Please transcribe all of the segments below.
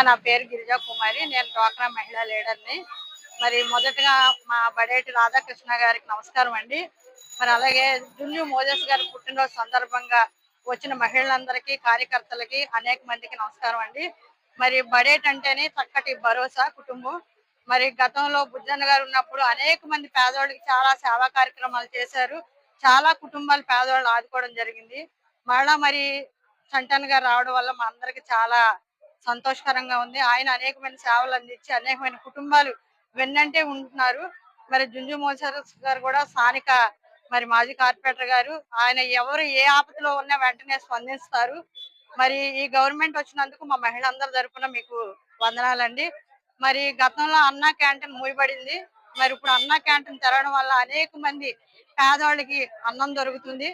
నా పేరు గిరిజా కుమారి. నేను డ్వాక్రా మహిళా లీడర్‌ని. మరి మొదటగా మా బడేటి రాధాకృష్ణ గారికి నమస్కారం అండి. మరి అలాగే జుంజు మోజెస్ గారి పుట్టినరోజు సందర్భంగా వచ్చిన మహిళలందరికీ, కార్యకర్తలకి అనేక మందికి నమస్కారం అండి. మరి బడేట్ అంటేనే చక్కటి భరోసా కుటుంబం. మరి గతంలో బుజ్జన్న గారు ఉన్నప్పుడు అనేక మంది పేదోళ్ళకి చాలా సేవా కార్యక్రమాలు చేశారు. చాలా కుటుంబాలు పేదోళ్ళు ఆదుకోవడం జరిగింది. మళ్ళా మరి చంటన్న గారు రావడం వల్ల మా అందరికి చాలా సంతోషకరంగా ఉంది. ఆయన అనేకమైన సేవలు అందించి అనేకమైన కుటుంబాలు వెన్నంటే ఉంటున్నారు. మరి జుంజు మోసరస్ గారు కూడా స్థానిక మరి మాజీ కార్పొరేటర్ గారు. ఆయన ఎవరు ఏ ఆపదలో ఉన్నా వెంటనే స్పందిస్తారు. మరి ఈ గవర్నమెంట్ వచ్చినందుకు మా మహిళలందరి తరపున మీకు వందనాలండి. మరి గతంలో అన్నా క్యాంటీన్ మూయబడింది. మరి ఇప్పుడు అన్నా క్యాంటీన్ తెరవడం వల్ల అనేక మంది పేదవాళ్ళకి అన్నం దొరుకుతుంది.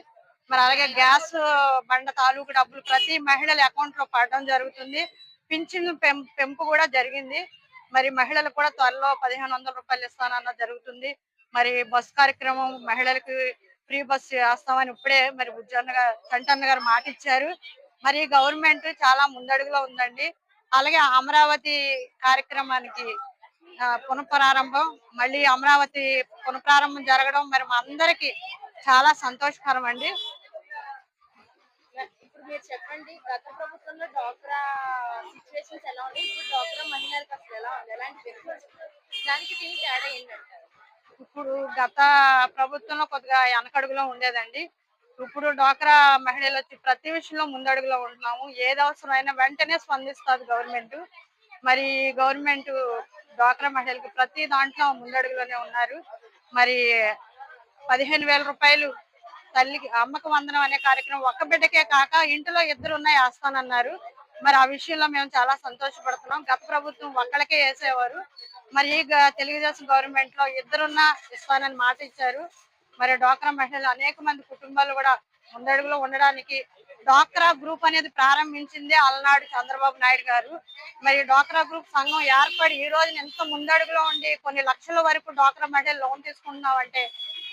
మరి అలాగే గ్యాస్ బండ తాలూకు డబ్బులు ప్రతి మహిళల అకౌంట్ లో పడడం జరుగుతుంది. పింఛను పెంపు కూడా జరిగింది. మరి మహిళలకు కూడా త్వరలో రూ. 1500 ఇస్తానన్న జరుగుతుంది. మరి బస్ కార్యక్రమం మహిళలకు ఫ్రీ బస్ వేస్తామని ఇప్పుడే మరి చంటన్న గారు మాట ఇచ్చారు. మరి గవర్నమెంట్ చాలా ముందడుగులో ఉందండి. అలాగే అమరావతి కార్యక్రమానికి పునఃప్రారంభం మళ్ళీ అమరావతి పునఃప్రారంభం జరగడం మరి మా అందరికి చాలా సంతోషకరం అండి. ఇప్పుడు మీరు చెప్పండి. గత ప్రభుత్వంలో డ్వాక్రా సిట్యుయేషన్స్ ఎలా ఉన్నాయి? ఇప్పుడు డ్వాక్రా మహిళలకు అసలు ఎలా ఉంది? ఎలాంటి బెనిఫిట్స్ దానికి దీనికి తేడా ఏంటంటారు? ఇప్పుడు గత ప్రభుత్వంలో కొద్దిగా వెనకడుగులో ఉండేదండి. ఇప్పుడు డ్వాక్రా మహిళలు వచ్చి ప్రతి విషయంలో ముందడుగులో ఉంటున్నాము. ఏది అవసరమైనా వెంటనే స్పందిస్తుంది గవర్నమెంట్. మరి గవర్నమెంట్ డ్వాక్రా మహిళలకు ప్రతి దాంట్లో ముందడుగులోనే ఉన్నారు. మరి రూ. 15,000 తల్లికి అమ్మకు వందనం అనే కార్యక్రమం ఒక్క బిడ్డకే కాక ఇంటిలో ఇద్దరు ఉన్నాయి వేస్తానన్నారు. మరి ఆ విషయంలో మేము చాలా సంతోషపడుతున్నాం. గత ప్రభుత్వం ఒక్కళ్ళకే వేసేవారు. మరి ఈ తెలుగుదేశం గవర్నమెంట్ లో ఇద్దరున్నా ఇస్తానని మాట ఇచ్చారు. మరి డ్వాక్రా మహిళలు అనేక మంది కుటుంబాలు కూడా ముందడుగులో ఉండడానికి డ్వాక్రా గ్రూప్ అనేది ప్రారంభించిందే అలనాడు చంద్రబాబు నాయుడు గారు. మరి డ్వాక్రా గ్రూప్ సంఘం ఏర్పడి ఈ రోజు ఎంత ముందడుగులో ఉండి కొన్ని లక్షల వరకు డ్వాక్రా మహిళలు లోన్ తీసుకుంటున్నామంటే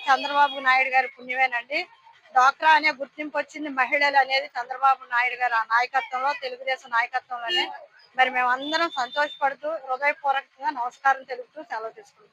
చంద్రబాబు నాయుడు గారి పుణ్యమేనండి. డ్వాక్రా అనే గుర్తింపు వచ్చింది మహిళలు అనేది చంద్రబాబు నాయుడు గారు ఆ నాయకత్వంలో, తెలుగుదేశం నాయకత్వంలోనే. మరి మేమందరం సంతోషపడుతూ హృదయపూర్వకంగా నమస్కారం తెలుపుతూ సెలవు తీసుకుంటాం.